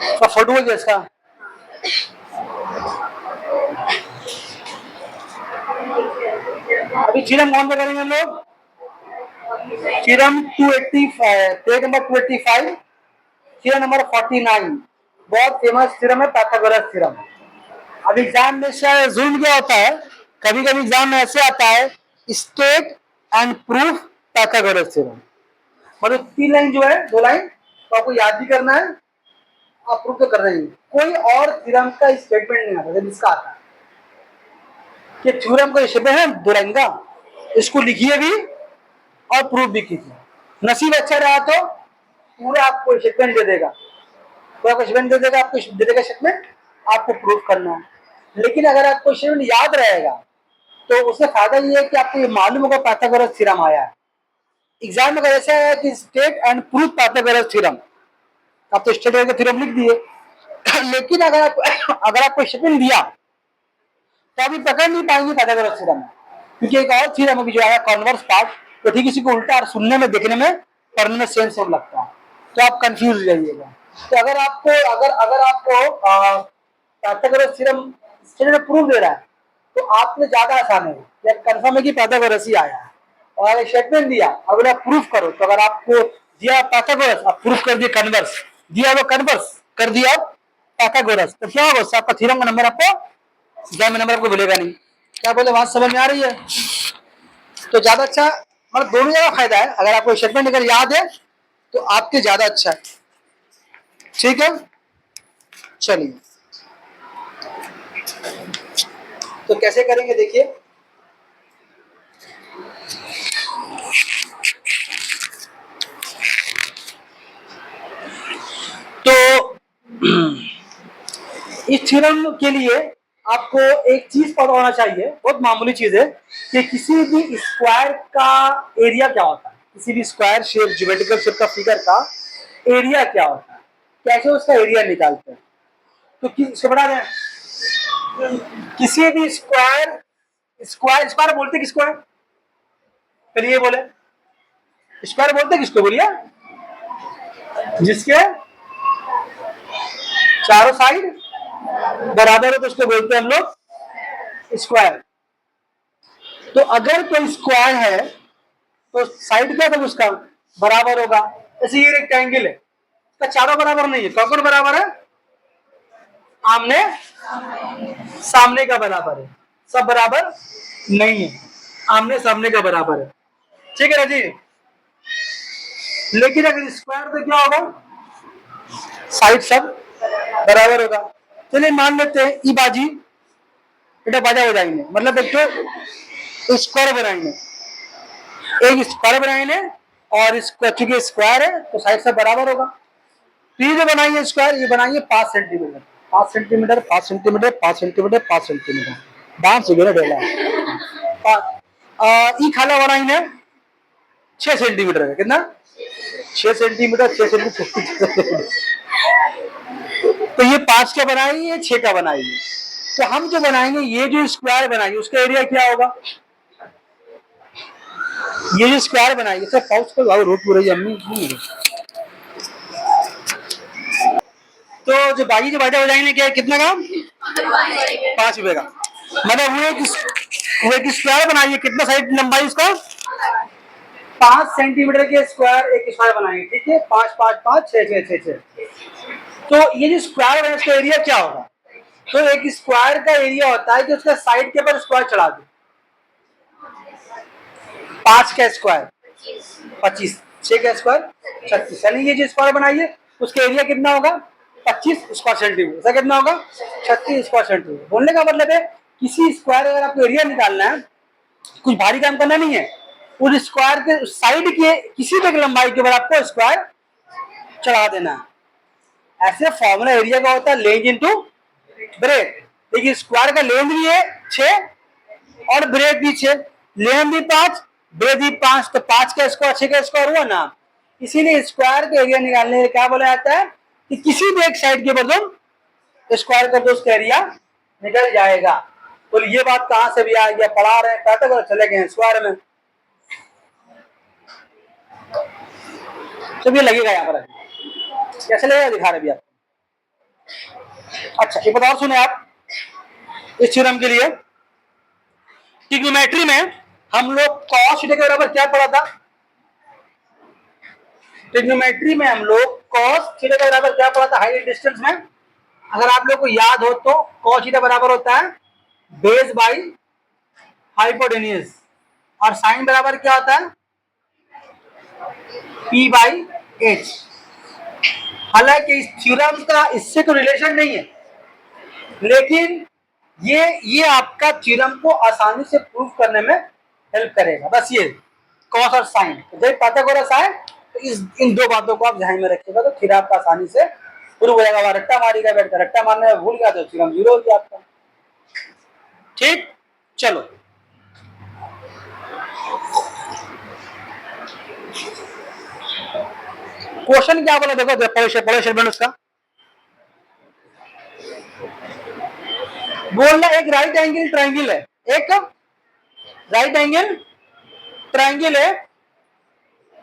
इसका फोटो है क्या इसका? अभी थ्योरम कौन सा करेंगे हम लोग? Theorem 280, page number 285, theorem number 49। बहुत फेमस थ्योरम है, पाइथागोरस थ्योरम। अब एग्जाम में जूम क्या होता है, कभी कभी एग्जाम में ऐसे आता है, state and proof Pythagoras theorem. मतलब 3 लाइन जो है, 2 लाइन तो आपको याद भी करना है, आप प्रूफ तो कर रहे हैं। कोई और थ्योरम का स्टेटमेंट नहीं आता, जब इसका आता है कि थ्योरम का स्टेटमेंट है 2 लाइन का, इसको लिखिए भी और प्रूफ भी कीजिए। नसीब अच्छा रहा तो पूरा आपको स्टेटमेंट दे देगा, पूरा स्टेटमेंट दे देगा, आपको दे देगा स्टेटमेंट, आपको प्रूफ करना है। लेकिन अगर आपको स्टेटमेंट याद रहेगा तो उससे फायदा ये है कि आपको ये मालूम होगा पाइथागोरस थ्योरम आया है। एग्जाम में ऐसा है कि state and proof Pythagoras theorem, आप तो स्टेट का थ्योरम लिख दिए लेकिन अगर आपको स्टेटमेंट दिया तो अभी पकड़ नहीं पाएंगे पाइथागोरस थ्योरम, क्योंकि एक और थ्योरम अभी जो आया कॉन्वर्स पार्ट, तो ठीक इसी को उल्टा और सुनने में, देखने में, पढ़ने में सेम सेम लगता है, तो आप कंफ्यूज जाइएगा। तो अगर आपको अगर आपको पाइथागोरस थ्योरम स्टेटमेंट प्रूफ दे रहा है तो आपने ज्यादा आसान है, या कंफर्म है कि पाइथागोरस ही आया है। और अगर स्टेटमेंट दिया, अगर आप प्रूफ करो, तो अगर आपको दिया पाइथागोरस, आप प्रूफ कर दिए कन्वर्स, दिया वो कन्वर्स कर दिया पाइथागोरस, तो क्या होगा, आपका थ्योरम का नंबर आपको एग्जाम में नंबर आपको मिलेगा नहीं। क्या बोले, बात समझ में आ रही है? तो ज्यादा अच्छा, मतलब दोनों जगह फायदा है। अगर आपको स्टेटमेंट अगर याद है तो आपके ज्यादा अच्छा है। ठीक है, चलिए तो कैसे करेंगे देखिए। तो इस थ्योरम के लिए आपको एक चीज पता होना चाहिए, बहुत मामूली चीज है, कि किसी भी स्क्वायर का एरिया क्या होता है, किसी भी स्क्वायर शेप, ज्योमेट्रिकल शेप का फिगर का एरिया क्या होता है, कैसे उसका एरिया निकालते हैं। तो इसको बता दें, किसी भी स्क्वायर स्क्वायर स्क्वायर बोलते किसको है, चलिए बोले, स्क्वायर बोलते किसको, बोलिए, जिसके चारों साइड बराबर है तो उसको बोलते हैं हम लोग स्क्वायर। तो अगर कोई स्क्वायर है तो साइड क्या था उसका, बराबर होगा। जैसे ये रेक्टेंगल है, इसका चारों बराबर नहीं है, कौन बराबर है, आमने सामने का बराबर है, सब बराबर नहीं है, आमने सामने का बराबर है। ठीक है ना जी। लेकिन अगर स्क्वायर तो क्या होगा, साइड सब बराबर होगा। चलिए मान लेते हैं ई बाजी, बेटा बाजा बजाएंगे, मतलब एक तो स्क्वायर बनाएंगे, एक स्क्वायर बनाएंगे, और चूंकि स्क्वायर है तो साइड सब बराबर होगा। तो ये जो बनाएंगे स्क्वायर, ये बनाएंगे 5 centimetre, 5 centimetre, 5 centimetre, 5 centimetre, 5 centimetre, dance वगैरह डेला ई खाला बनाएंगे 6 सेंटीमीटर है, कितना, 6 सेंटीमीटर, 6 सेंटीमीटर तो ये 5 का बनाएंगे, ये 6 का बनाएंगे। तो हम जो बनाएंगे, ये जो स्क्वायर बनाएंगे उसका एरिया क्या होगा, ये जो स्क्वायर बनाएंगे, सर पाउच को रोड पूरी अम्मी। तो जो बाजी जो बाजा बजाएंगे क्या, कितना का, 5 रुपए का, मतलब वो एक स्क्वायर बनाइए, कितना साइड लंबाई उसका, 5 सेंटीमीटर के स्क्वायर एक स्क्वायर बनाएंगे, ठीक है, 5 5 5 6 6 6 6। तो ये जो स्क्वायर है इसका एरिया क्या होगा, तो एक स्क्वायर का एरिया होता है कि उसका साइड के ऊपर स्क्वायर चढ़ा दो, 5 का स्क्वायर 25, 6 का स्क्वायर 36, यानी ये जो स्क्वायर बनाइए उसका एरिया कितना होगा, 25 स्क्वायर सेंटीमीटर, ऐसा कितना होगा, 36 स्क्वायर सेंटीमीटर। बोलने का मतलब है किसी स्क्वायर अगर आपको एरिया निकालना है, कुछ भारी काम करना नहीं है, उस स्क्वायर के साइड के किसी भी लंबाई के ऊपर आपको स्क्वायर चढ़ा देना है। ऐसे फॉर्मूला एरिया का होता है लेंथ इनटू ब्रेथ। देखिए स्क्वायर का लेंथ भी है 6 और ब्रेथ भी 6, लेंथ भी 5, ब्रेथ भी 5, तो 5 का स्क्वायर 6 का स्क्वायर हुआ ना। इसीलिए स्क्वायर का एरिया निकालने में क्या बोला जाता है कि किसी भी एक साइड के ऊपर तुम स्क्वायर कर दो, उसका एरिया निकल जाएगा। तो ये बात कहां से भी आ गया, पढ़ा रहे हैं, कहते चले गए स्क्वायर में। तो ये लगेगा यहाँ पर, कैसे लगेगा दिखा रहे अभी आप। अच्छा एक बात और सुने आप इस थ्योरम के लिए, ट्रिग्नोमेट्री में हम लोग कॉस थीटा के बराबर क्या पढ़ा था? ट्रिग्नोमेट्री में हम लोग कॉस थीटा के बराबर क्या पढ़ा था हाइट डिस्टेंस में? अगर आप लोग को याद हो तो कॉस थीटा बराबर होता है बेस बाई हाइपोटेन्यूज, और साइन बराबर क्या होता है? P by H. हालांकि इस थ्योरम का इससे तो रिलेशन नहीं है, लेकिन ये आपका थ्योरम को आसानी से प्रूव करने में हेल्प करेगा। बस ये कॉस और साइन, जब पाइथागोरस आए तो इन दो बातों को आप ध्यान में रखिएगा, तो थ्योरम आपका आसानी से प्रूव हो जाएगा। रट्टा मारेगा, बैठ कर रट्टा मारने में भूल गया तो थ्योरम जीरो हो गया आपका। ठीक, चलो क्वेश्चन क्या बोला देखो, पढ़ो स्टेटमेंट उसका। बोलना एक राइट एंगल ट्रायंगल है, एक राइट एंगल ट्रायंगल है,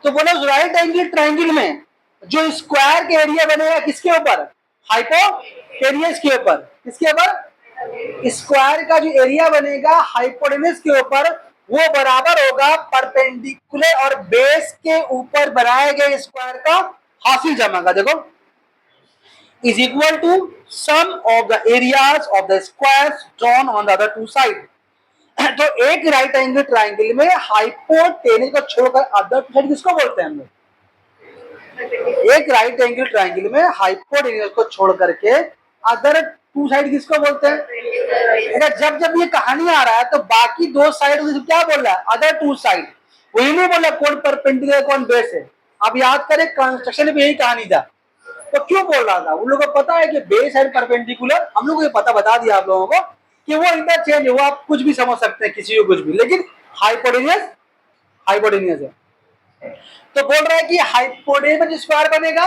तो बोलो राइट एंगल ट्रायंगल में जो स्क्वायर के एरिया बनेगा किसके ऊपर? हाइपोटेन्यूज के ऊपर। किसके ऊपर? स्क्वायर का जो एरिया बनेगा हाइपोटेन्यूज के ऊपर, वो बराबर होगा परपेंडिकुलर और बेस के ऊपर बनाए गए स्क्वायर का हासिल जमा का। देखो is equal to sum of the areas of the squares drawn on the other two sides। तो एक राइट एंगल ट्रायंगल में हाइपोटेन्यूज को छोड़कर अदर टू साइड किसको बोलते हैं हम लोग? एक राइट एंगल ट्रायंगल में हाइपोटेन्यूज को छोड़ करके अदर टू साइड किसको बोलते हैं? अगर जब जब ये कहानी आ रहा है तो बाकी दो साइड क्या बोल रहा है? Other two side. वही नहीं बोला कौन परपेंडिकुलर कौन बेस है। अब याद करें कंस्ट्रक्शन में यही कहानी था, तो क्यों बोल रहा था? उन लोगों को पता है कि बेस एंड परपेंडिकुलर, हम लोग को ये पता बता दिया आप लोगों को कि वो इंटरचेंज है, वो आप कुछ भी समझ सकते हैं किसी को कुछ भी, लेकिन हाइपोटेन्यूज है। तो बोल रहा है कि हाइपोटेन्यूज में स्क्वायर बनेगा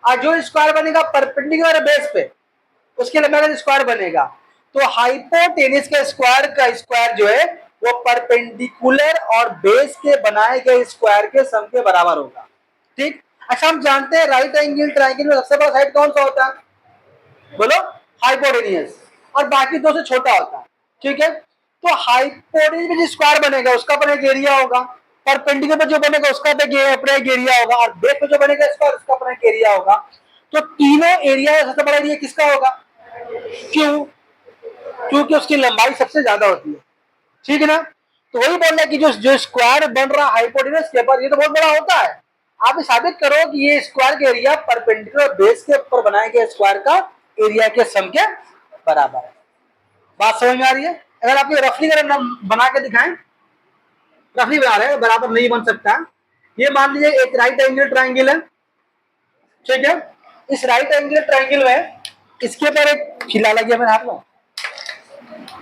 और जो स्क्वायर बनेगा परपेंडिकुलर बेस पे उसके लंबाई का स्क्वायर बनेगा। तो हाइपोटेन्यूज के स्क्वायर का स्क्वायर जो है वो परपेंडिकुलर और बेस के बनाए गए स्क्वायर के सम के बराबर होगा। ठीक। अच्छा हम जानते हैं राइट एंगल ट्रायंगल में सबसे बड़ा साइड कौन सा होता है? बोलो हाइपोटेन्यूज, और बाकी दो से छोटा होता है। ठीक है, तो हाइपोटेन्यूज में जो स्क्वायर बनेगा उसका अपना एक एरिया होगा, परपेंडिकुलर पे जो बनेगा उसका अपना एक एरिया होगा, और बेस पे जो बनेगा स्क्वायर उसका अपना एक एरिया होगा। तो तीनों एरिया सबसे बड़ा एरिया किसका होगा? क्यों? क्योंकि उसकी लंबाई सबसे ज्यादा होती है। ठीक है ना? तो वही बोल रहा है कि जो स्क्वायर बन रहा हाइपोटेन्यूज के ऊपर, ये तो बहुत बड़ा होता है। आप साबित करो कि ये स्क्वायर का एरिया परपेंडिकुलर बेस के ऊपर बनाए गए स्क्वायर का एरिया के सम के बराबर है। बात समझ में आ रही है? अगर आप ये रफली बना के दिखाएं, रफली बना रहे हैं, बराबर नहीं बन सकता। ये मान लीजिए एक राइट एंगल ट्रायंगल है, ठीक है। इस राइट एंगल ट्रायंगल में इसके ऊपर एक खिला लग गया मेरे हाथ में,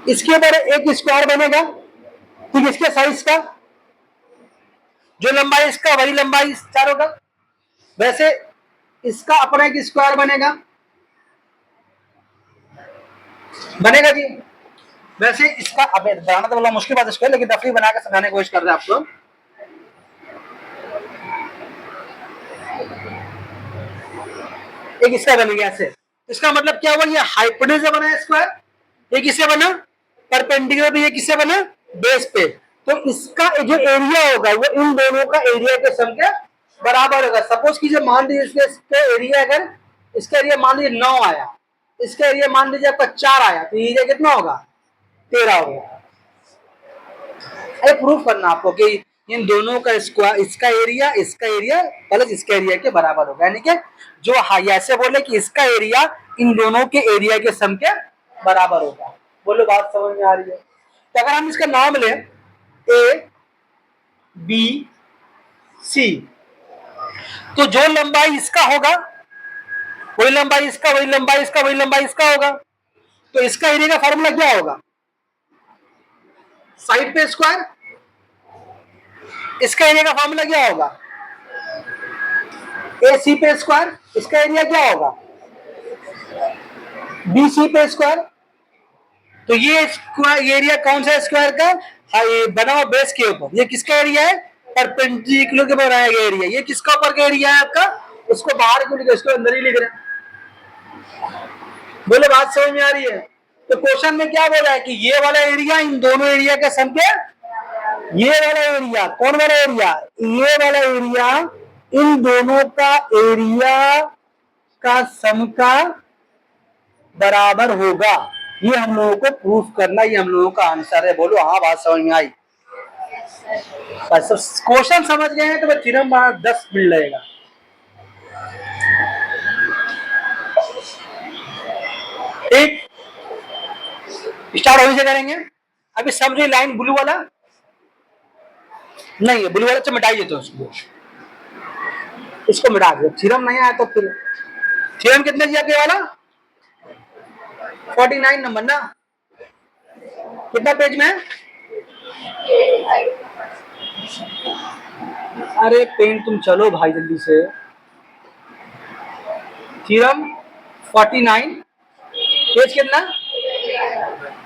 इसके ऊपर एक स्क्वायर बनेगा, ठीक, इसके साइज का जो लंबाई इसका वही लंबाई चारों का। वैसे इसका अपना एक स्क्वायर बनेगा जी। वैसे इसका अब बनाना तो बड़ा मुश्किल बात इसको, लेकिन रफली बना के समझाने की कोशिश कर रहे हैं आप लोग। एक इसका बनेगा ऐसे, इसका मतलब क्या हुआ? ये हाइपोटेन्यूज से बना स्क्वायर, ये किससे बना? परपेंडिकुलर पे। ये किससे बना? बेस पे। तो इसका जो एरिया होगा वो इन दोनों का एरिया के सम के बराबर होगा। सपोज कीजिए मान लीजिए इसका एरिया, अगर इसका एरिया मान लीजिए 9 आया, इसका एरिया मान लीजिए आपका 4 आया, तो एरिया कितना होगा? 13 होगा। प्रूफ करना आपको कि इन दोनों का स्क्वायर, इसका एरिया प्लस इसका एरिया के बराबर होगा, यानी कि जो ऐसे बोले कि इसका एरिया इन दोनों के एरिया के सम के बराबर होगा। बोलो बात समझ में आ रही है? तो अगर हम इसका नाम लें ए बी सी, तो जो लंबाई इसका होगा वही लंबाई इसका, वही लंबाई इसका, वही लंबाई इसका होगा। तो इसका एरिया का फॉर्मूला क्या होगा? साइड पे स्क्वायर। इसका एरिया का फॉर्मूला क्या होगा? ए सी पे स्क्वायर। इसका एरिया क्या होगा? बी सी पे स्क्वायर। तो ये स्क्वायर एरिया कौन सा स्क्वायर का? बना हुआ बेस के ऊपर। ये किसका एरिया है? परपेंडिकुलर के बनाया गया एरिया। ये किसका ऊपर का एरिया है आपका, उसको बाहर क्यों लिखा, इसको अंदर ही लिख रहे हैं। बोले बात समझ में आ रही है। तो क्वेश्चन में क्या बोला है कि ये वाला एरिया इन दोनों एरिया का सम के, ये वाला एरिया, कौन वाला एरिया, ये वाला एरिया इन दोनों का एरिया का सम का बराबर होगा। ये हम लोगों को प्रूफ करना, ये हम लोगों का आंसर है। बोलो हाँ, बात समझ में आई। बस क्वेश्चन समझ गए हैं तो मैं थ्योरम 10 मिल जाएगा। ठीक, स्टार्ट होने से करेंगे। अभी समझे लाइन ब्लू वाला नहीं है, ब्लू वाला तो मिटाइए, तो इसको मिटा दो। थ्योरम नहीं आया तो फिर थ्योरम कितने दिया आपके वाला 49 नंबर ना, कितना पेज में है? अरे पेन तुम चलो भाई जल्दी से। थ्योरम 49 पेज कितना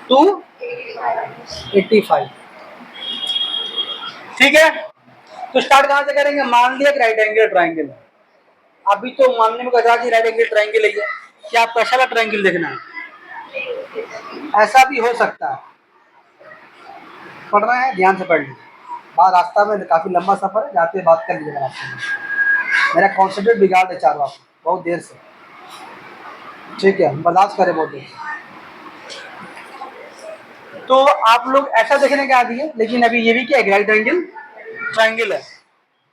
285। ठीक है, तो स्टार्ट कहां से करेंगे। मान लिया कि राइट एंगल ट्राइंगल है। अभी तो मानने में कहा कि राइट एंगल ट्राइंगल है, क्या आपको ऐसा ट्राइंगल देखना है? ऐसा भी हो सकता है। पढ़ना है ध्यान से पढ़ लीजिए। बाहर रास्ता में काफी लंबा सफर है, जाते बात कर लीजिएगा आपसे। मेरा कॉन्सेंट्रेट बिगाड़ दे चारों आप बहुत देर से। ठीक है, हम बर्दाश्त करें बहुत देर। तो आप लोग ऐसा देखने के आदि है, लेकिन अभी ये भी क्या है, राइट एंगल ट्राइंगल है।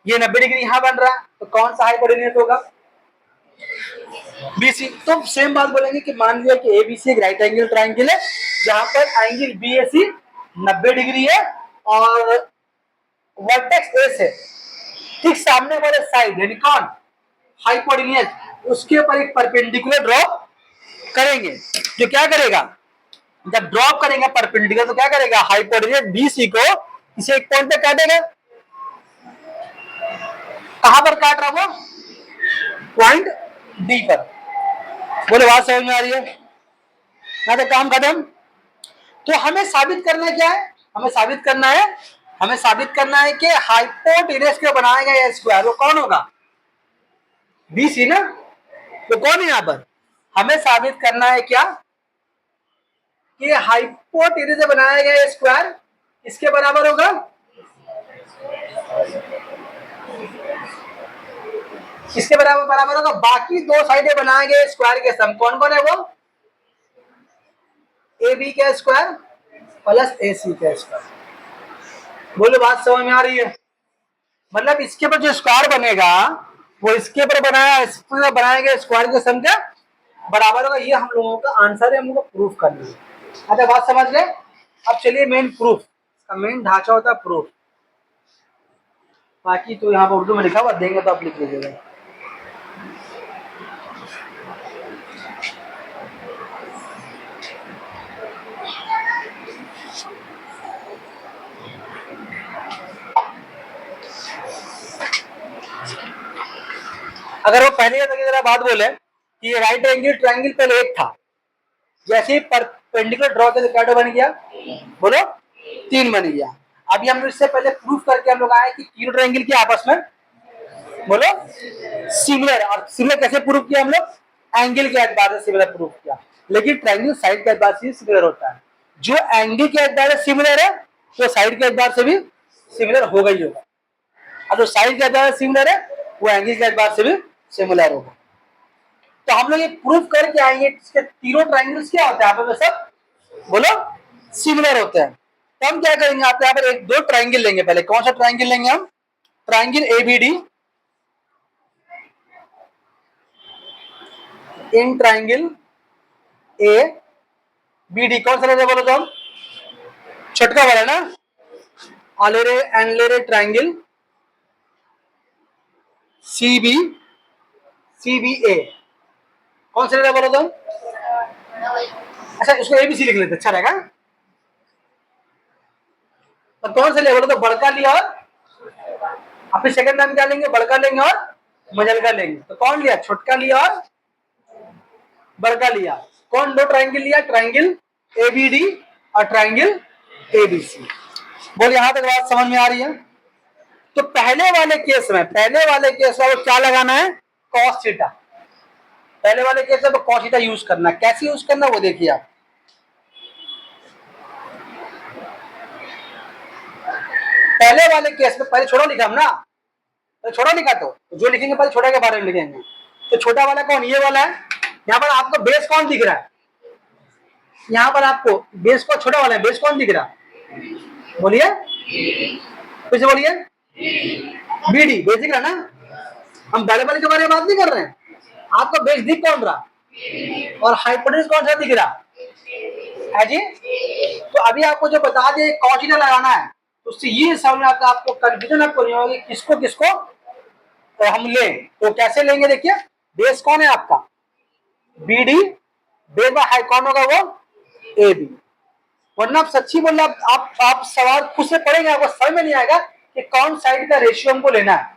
ये 90 डिग्री यहाँ बन रहा है, तो कौन सा हाइपोटेन्यूज होगा, बीसी। तो सेम बात बोलेंगे कि मान लिया कि एबीसी एक राइट एंगल ट्राइंगल है, जहां पर एंगल बीएसी 90 डिग्री है और वर्टेक्स ए से ठीक सामने वाले साइड यानी कौन हाइपोटेन्यूज, उसके ऊपर एक परपेंडिकुलर ड्रॉ करेंगे। जो क्या करेगा, जब ड्रॉप करेंगे परपेंडिकुलर तो क्या करेगा, हाइपोटेन्यूज बीसी को इसे एक पॉइंट पे काटेगा। कहां पर काट रहा वो, पॉइंट डी पर। बोले बात समझ में आ रही है ना, तो काम खत्म। तो हमें साबित करना क्या है, हमें साबित करना है कि हाइपोटेन्यूज के बनाया गया स्क्वायर वो कौन होगा, बीसी ना। तो कौन है यहां पर, हमें साबित करना है क्या कि हाइपोटेन्यूज से बनाया गया स्क्वायर इसके बराबर होगा, इसके बराबर होगा बाकी दो साइडें बनाए गए स्क्वायर के सम। कौन कौन है वो, ए बी का स्क्वायर प्लस ए सी का स्क्वायर। बोलो बात समझ में आ रही है। मतलब इसके ऊपर जो स्क्वायर बनेगा वो इसके ऊपर बनाया गया स्क्वायर के सम का बराबर होगा। ये हम लोगों का आंसर है, हम लोग प्रूफ करना है। अच्छा बात समझ गए। अब चलिए मेन प्रूफ, इसका मेन ढांचा होता है प्रूफ। बाकी तो यहाँ पर उर्दू में लिखा हुआ देंगे तो आप लिख लीजिएगा। अगर वो पहले जरा बात बोले कि ये राइट एंगल ट्रायंगल पहले एक था, जैसे ही परपेंडिकुलर ड्रॉ के क्या बन गया, बोलो 3 बन गया। अभी हम इससे पहले प्रूफ करके हम लोग आए कि तीनों ट्रायंगल के आपस में बोलो सिमिलर। और सिमिलर कैसे प्रूफ किया हम लोग, एंगल के एतबार से सिमिलर प्रूफ किया। लेकिन ट्रायंगल साइड के एतबार से सिमिलर होता है। जो एंगल के एतबार से सिमिलर है तो साइड के एतबार से भी सिमिलर होगा ही होगा, और जो साइड के एतबार से सिमिलर है वो एंगल के एतबार से भी सिमिलर होगा। तो हम लोग ये प्रूफ करके आएंगे इसके तीनों ट्रायंगल्स क्या होते हैं आपस में सब बोलो सिमिलर होते हैं। तो हम क्या करेंगे, आप यहाँ पर एक दो ट्रायंगल लेंगे। पहले कौन सा ट्रायंगल लेंगे हम, triangle A B D in triangle A B D. कौन सा लेते बोलो तो हम, छोटका वाला ना, आलेरे एनलेरे ट्रायंगल सी बी ए। कौन सा लेते बोलो तो, अच्छा इसको एबीसी लिख लेते अच्छा रहेगा। तो कौन सा ले बोलो तो बड़का लिया और फिर सेकंड टाइम क्या लेंगे, बड़का लेंगे और मजलका लेंगे। तो कौन लिया, छोटका लिया और बड़का लिया। कौन दो ट्रायंगल लिया, ट्रायंगल एबीडी और ट्रायंगल एबीसी। बोल यहां तक बात समझ में आ रही है। तो पहले वाले केस में वो क्या लगाना है, cos थीटा। पहले वाले केस में cos थीटा यूज करना, कैसे यूज करना वो देखिए आप। पहले वाले केस में पहले छोटा लिखा हम ना, तो छोटा लिखा तो जो लिखेंगे पहले छोटा के बारे में लिखेंगे। तो छोटा वाला कौन, ये वाला है। यहाँ पर आपको बेस कौन दिख रहा है, यहाँ पर आपको बेस कौन, छोटा वाला है, बेस कौन दिख रहा है, बोलिए फिर से बोलिए, बीडी बेस दिख रहा है ना। हम बड़े वाले के बारे में बात नहीं कर रहे हैं, आपको बेस दिख कौन रहा और हाइपोटेन्यूज कौन सा दिख रहा है जी। तो अभी आपको जो बता दिए cos थीटा लगाना है, उससे ये समझ में आता है, आपको कंफ्यूजन आपको नहीं होगी किसको किसको तो हम लें। तो कैसे लेंगे, देखिए बेस कौन है आपका, B D, base by high कौन होगा वो, ए बी। वरना आप सच्ची बोल रहे, आप सवाल खुद से पढ़ेंगे, आपको समझ में नहीं आएगा कि कौन साइड का रेशियो हमको लेना है।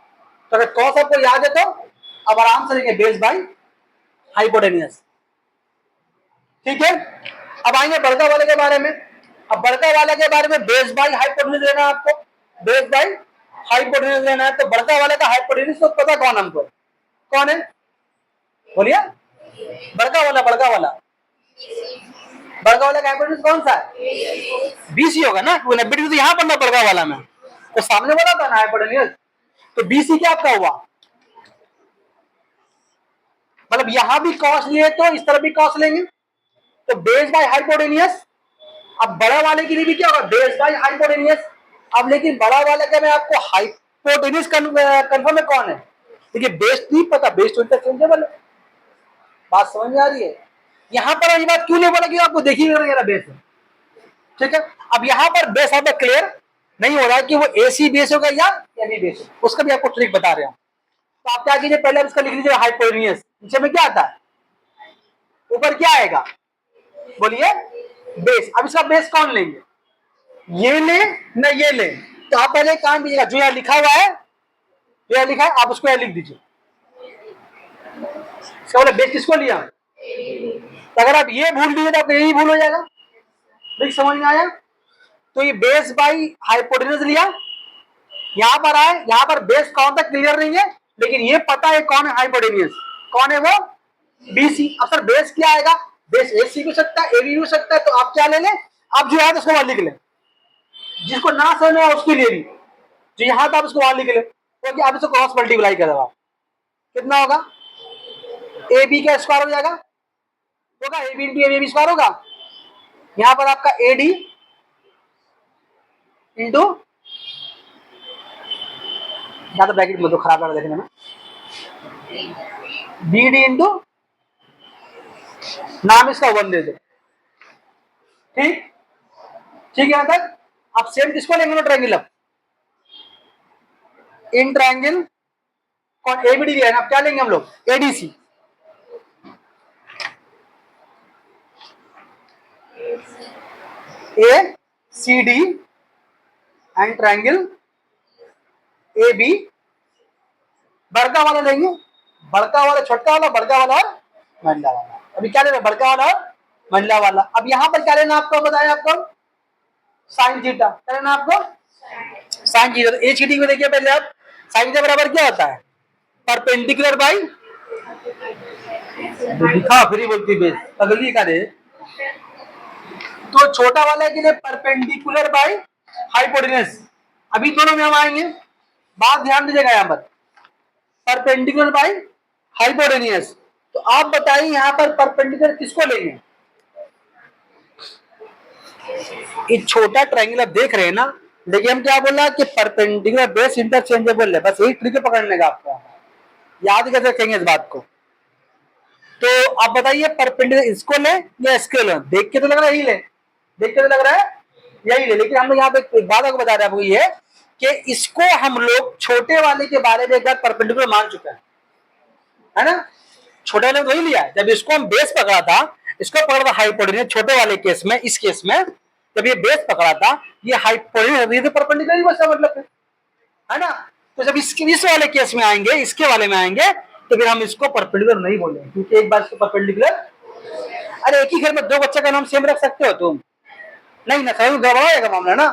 तो अगर कॉस आपको याद है तो अब आराम से लेंगे बेस बाय हाइपोटेन्यूज, ठीक है। अब आएंगे बड़का वाले के बारे में। अब बड़का वाले के बारे में बेस बाय हाइपोटेन्यूज लेना है आपको, बेस बाय हाइपोटेन्यूज लेना है। तो बड़का वाले का हाइपोटेन्यूज तो पता कौन हमको, कौन है बोलिए, बड़का वाला का हाइपोटेन्यूज कौन सा है, बीसी होगा ना। वो 90 तो यहाँ पढ़ना बड़का वाला में, तो सामने वाला था ना हाइपोटेन्यूज, तो बीसी क्या आपका हुआ, मतलब यहां भी कॉस लिए तो इस तरफ भी कॉस लेंगे, तो बेस बाय हाइपोटेन्यूज। अब बड़ा वाले के लिए भी क्या होगा, बेस बाय हाइपोटेन्यूज। अब लेकिन बड़ा वाले का मैं आपको हाइपोटेन्यूज कंफर्म है कौन है, देखिए बेस नहीं पता, बेस तो इंटरचेंजेबल है, बात समझ में आ रही है। यहां पर ये बात क्यों नहीं बोला कि आपको देखिएगा बेस है, ठीक है। अब यहां पर बेस आपका क्लियर नहीं हो रहा है कि वो एसी बेस होगा या बी बेस होगा, उसका भी आपको ट्रिक बता रहे हैं। तो आप क्या कीजिए, पहले इसका लिख लीजिए हाइपोटेन्यूज, नीचे में क्या आता है, ऊपर क्या आएगा बोलिए, बेस। अब इसका बेस कौन लेंगे, ये ले ना ये ले, तो आप पहले काम कीजिएगा, जो यहाँ लिखा हुआ है, जो यहाँ लिखा है आप उसको यहाँ लिख दीजिए। इसका बोले बेस किसको लिया, तो अगर आप ये भूल दीजिए तो आपको यही भूल हो जाएगा, देख समझ में आया। तो ये बेस बाई हाइपोटेन्यूज लिया, यहां पर आए, यहां पर बेस कौन तक क्लियर नहीं है, लेकिन ये पता है कौन है हाइपोटेन्यूज, कौन है वो, बीसी। अब सर बेस क्या आएगा, बेस एसी भी हो सकता है, एबी भी हो सकता है, तो आप क्या ले लें, आप जो है उसको वहां लिख लें, जिसको ना समझ में उसके लिए भी जो यहां था आप उसको वहां लिख लें, क्योंकि आप इसको क्रॉस मल्टीप्लाई कर दो, कितना होगा, ए बी का स्क्वायर हो जाएगा, होगा A B into A B square होगा। यहां पर आपका ए डी इंटू, ज्यादा ब्रैकेट में तो खराब लगा देखने में, बी डी इंटू नाम इसका 1 दे दो, ठीक ठीक है। यहां तक आप सेम किसको लेंगे, ट्रायंगल, अब इन ट्रायंगल कौन एबीडी है ना, अब क्या लेंगे हम लोग, A D C, A C D and triangle A B. बड़का वाला लेंगे, बड़का वाला छोटा वाला, बड़का वाला और मंडला वाला। अभी क्या लेना, बड़का वाला और मंडला वाला। अब यहां पर क्या लेना आपको बताया, आपको साइन थीटा क्या लेना आपको, साइन थीटा। ए सी डी को देखिए पहले आप, साइन थीटा बराबर क्या होता है, परपेंडिकुलर बाई, दिखा फिर बोलती बेस अगली का रे। तो छोटा वाले के लिए परपेंडिकुलर बाई हाइपोटेन्यूज। अभी दोनों में हम आएंगे, बात ध्यान दीजिएगा, यहां पर परपेंडिकुलर बाई हाइपोटेन्यूज। तो आप बताइए यहां पर परपेंडिकुलर किसको लेंगे, ये छोटा ट्रायंगल आप देख रहे हैं ना, देखिए हम क्या बोल रहा है कि परपेंडिकुलर बेस इंटरचेंजेबल है, बस यही ट्रिक पकड़ने का आपको, याद कैसे रखेंगे इस बात को। तो आप बताइए परपेंडिकुलर इसको ले या इसको ले, देख के तो लग रहा है यही ले, देख के तो लग रहा है यही ले, लेकिन हम लोग यहाँ पे एक बात आपको बता रहे हैं आपको, ये कि इसको हम लोग छोटे वाले के बारे में एक बार परपेंडिकुलर मान चुके हैं, है ना। छोटे वाले वही लिया है, जब इसको हम बेस पकड़ा था, इसको पकड़ा था हाइपोटेन्यूज छोटे वाले केस में, इस केस में जब ये बेस पकड़ा था, ये हाइपोटेन्यूज, ये तो परपेंडिकुलर ही बस मतलब है ना। तो जब इस वाले केस में आएंगे, इसके वाले में आएंगे, तो फिर हम इसको परपेंडिकुलर नहीं बोलेंगे, क्योंकि एक बार इसको परपेंडिकुलर, अरे एक ही घर में दो बच्चे का नाम सेम रख सकते हो तुम, नहीं ना, सही गड़बड़ जाएगा मामला ना।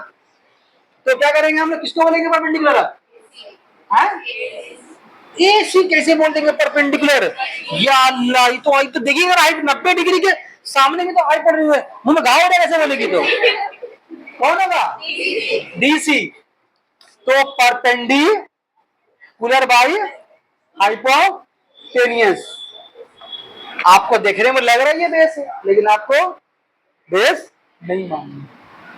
तो क्या करेंगे हम लोग, किसको बोलेंगे परपेंडिकुलर, ए सी कैसे बोल देंगे परपेंडिकुलर? या अल्लाह, ये तो देखिएगा हाइट 90 डिग्री के सामने में तो हाइट पड़ रही है, मुंह में घाव हो जाएगा ऐसे बोलेगी तो कौन होगा? डीसी। तो परपेंडिकुलर बाई हाइपोटेनियस। आपको देखने में लग रहा है ये बेस है, लेकिन आपको बेस नहीं मानना,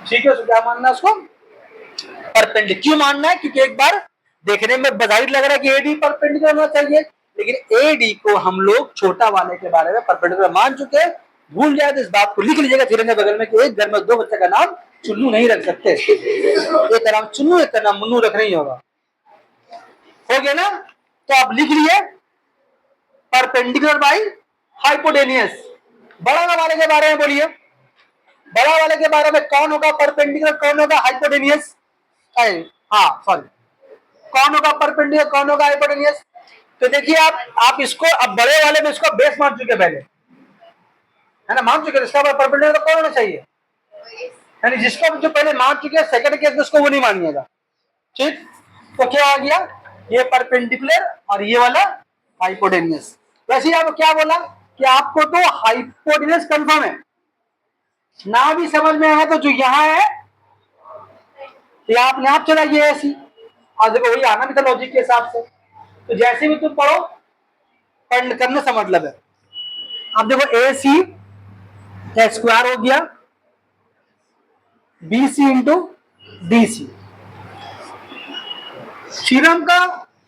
ठीक है? तो क्या मानना है उसको? परपेंडिकुलर। क्यों मानना है? क्योंकि एक बार देखने में बजाय लग रहा है कि एडी परपेंडिकुलर होना चाहिए, लेकिन एडी को हम लोग छोटा वाले के बारे में परपेंडिकुलर मान चुके हैं। भूल जाए तो इस बात को लिख लीजिएगा तिरंगे बगल में कि एक घर में दो बच्चे का नाम चुन्नू नहीं रख सकते, एक का नाम चुन्नू, एक का नाम मुन्नू रखना ही होगा। हो गया ना? तो आप लिख लिए परपेंडिकुलर बाई हाइपोटेनियस। बड़ा वाले के बारे में बोलिए, बड़ा वाले के बारे में कौन होगा परपेंडिकुलर, कौन होगा हाइपोटेनियस? हाँ सॉरी, कौन होगा परपेंडिकुलर, कौन होगा हाइपोटेनियस? तो देखिए आप इसको अब बड़े वाले में इसको बेस मान चुके पहले, है ना? मान चुके, इसका परपेंडिकुलर कौन होना चाहिए? यानी जिसको जो पहले मान चुके सेकंड केस में उसको वो नहीं मानिएगा, ठीक? तो क्या आ गया? ये परपेंडिकुलर और ये वाला हाइपोटेनियस। वैसे ही आपको क्या बोला कि आपको तो हाइपोटेनियस कंफर्म है ना, भी समझ में आया तो जो यहाँ है ये आपने आप चलाइए ऐसी, और देखो वही आना भी था लॉजिक के हिसाब से। तो जैसे भी तुम पढ़ो करने से मतलब है। अब देखो ए सी का स्क्वायर हो गया B C into D C. Theorem का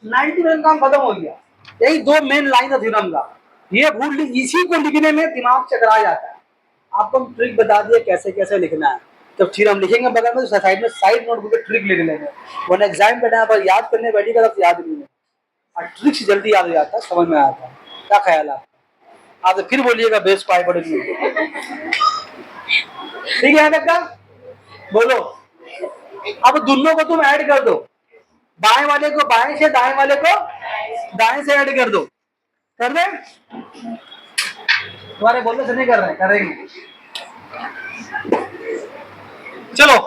90% काम खत्म हो गया। यही दो मेन लाइन है थ्योरम का, ये भूल, इसी को लिखने में दिमाग चकरा जाता है। आपको हम ट्रिक बता दिए कैसे कैसे लिखना है। जब थ्योरम लिखेंगे बगल में तो साइड में साइड नोटबुक पे ट्रिक लिख लेंगे, वरना एग्जाम के टाइम पर याद करने बैठेगा तब याद नहीं है, और ट्रिक्स जल्दी याद हो जाता है, समझ में आता है। क्या ख्याल है आप? तो फिर बोलिएगा बेस पाई पड़ेगी, ठीक है का? बोलो। अब दोनों को तुम ऐड कर दो, बाएं वाले को बाएं से, दाएं वाले को दाएं से ऐड कर दो। कर दे? तुम्हारे बोलने से नहीं कर रहे, करेंगे। चलो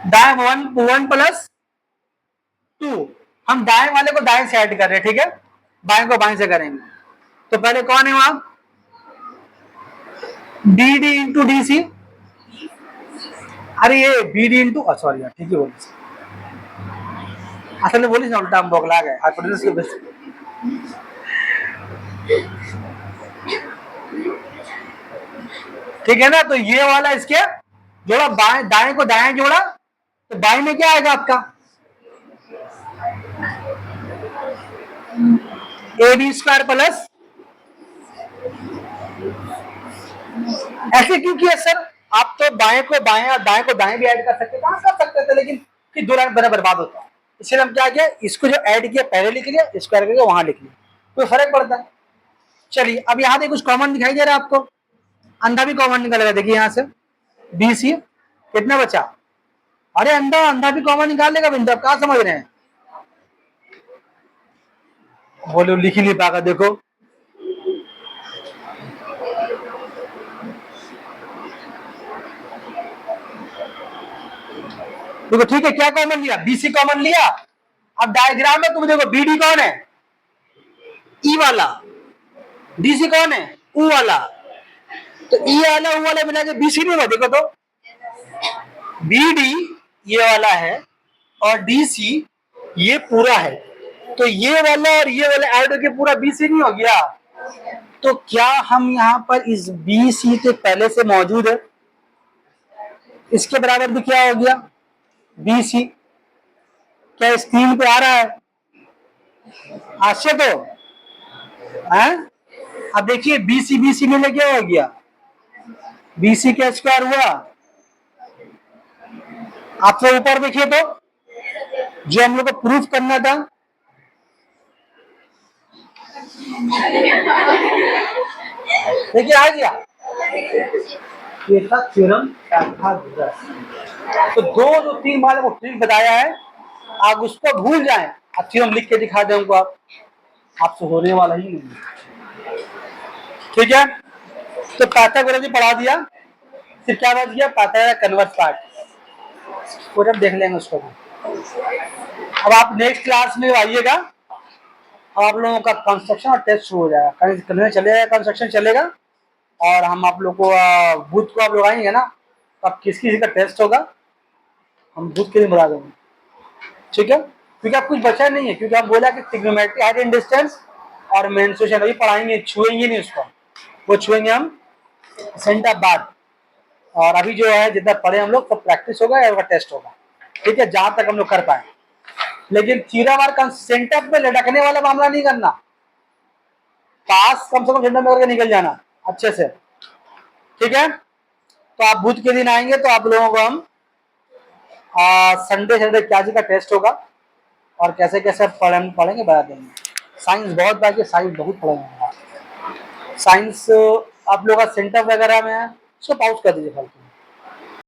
दाएं 1 प्लस 2, हम दाएं वाले को दाएं से ऐड कर रहे हैं, ठीक है? बाएं को बाएं से करेंगे। तो पहले कौन है वहां? B D into D C. अरे ये बी डी इंटू, सॉरी यार, ठीक है बोली, असल में बोली ना उल्टा, हम बोगला गए हाइपोटेन्यूस के बेस। ठीक है ना? तो ये वाला इसके जोड़ा, बाएं दाएं को दाएं जोड़ा, तो बाएं में क्या आएगा आपका? ए बी स्क्वायर प्लस, ऐसे क्यों किया सर? आप तो बाएं को बाएं और दाएं को दाएं भी ऐड कर सकते, कहां कर सकते थे, लेकिन फिर दो लाइन बना बर्बाद होता है। इसलिए हम क्या किया, इसको जो ऐड किया पहले लिख लिया, स्क्वायर करके वहां लिख लिया, कोई फर्क पड़ता है? चलिए अब यहाँ देखिए कुछ कॉमन दिखाई दे रहा है आपको, अंधा भी कॉमन निकलेगा। देखिए यहाँ से बी सी कितना बचा? अरे अंधा अंधा भी कॉमन निकाल लेगा बिंदु, आप कहाँ समझ रहे हैं? बोलो लिख ही नहीं पाएगा, देखो देखो, ठीक है, क्या कॉमन लिया? बीसी कॉमन लिया। अब डायग्राम में तुम देखो बीडी कौन है? ई वाला। डीसी कौन है? ऊ वाला। तो ई वाला ऊ वाला मिला के बीसी नहीं हुआ, देखो तो बीडी ये वाला है और डीसी ये पूरा है, तो ये वाला और ये वाला ऐड होके पूरा बीसी नहीं हो गया? तो क्या हम यहाँ पर इस बीसी के पहले से मौजूद है, इसके बराबर भी क्या हो गया? बीसी। क्या स्क्रीन पे आ रहा है? आश्चर्य तो है। अब देखिए बीसी बीसी मिले क्या हो गया? बीसी का स्क्वायर हुआ। आप तो ऊपर देखिए तो जो हम लोग को प्रूफ करना था, देखिए आ गया, ये था थ्योरम शाखा। तो दो जो तीन बार वो ट्रिक बताया है, आप उसको भूल जाएं, अब थ्योरम लिख के दिखा दें उनको, आपसे होने वाला ही नहीं, ठीक है? तो पाइथागोरस पढ़ा दिया, फिर क्या बात किया? पाइथागोरस कन्वर्स पार्ट, वो जब देख लेंगे उसको। अब आप नेक्स्ट क्लास में आइएगा, आप लोगों का कंस्ट्रक्शन और टेस्ट शुरू हो जाएगा, कल चलेगा, कंस्ट्रक्शन चलेगा, और हम आप लोग को बुध को आप लोग आएंगे ना, तो अब किस किसी का टेस्ट होगा हम बुध के दिन बढ़ा देंगे, ठीक है, क्योंकि अब कुछ बचा नहीं है, क्योंकि हम बोला कि ट्रिग्नोमेट्री, हाइट एंड डिस्टेंस और मेंसुरेशन अभी पढ़ाएंगे, छुएंगे नहीं उसको, वो छुएंगे हम सेंटर बाद, और अभी जो है जितना पढ़े हम लोग सब प्रैक्टिस होगा या टेस्ट होगा, ठीक है, जहां तक हम लोग कर पाए। लेकिन चीरा मार का सेंटर पे लटकने वाला मामला नहीं करना, पास कम से कम सेंटर में करके निकल जाना अच्छे से, ठीक है। तो आप बुध के दिन आएंगे तो आप लोगों को हम संडे संडे क्या जी का टेस्ट होगा और कैसे कैसे पढ़ेंगे बता देंगे। साइंस बहुत बाकी, साइंस बहुत पढ़ेंगे, साइंस आप लोग का सेंटर वगैरह में है, उसको पाउच कर दीजिए फालतू।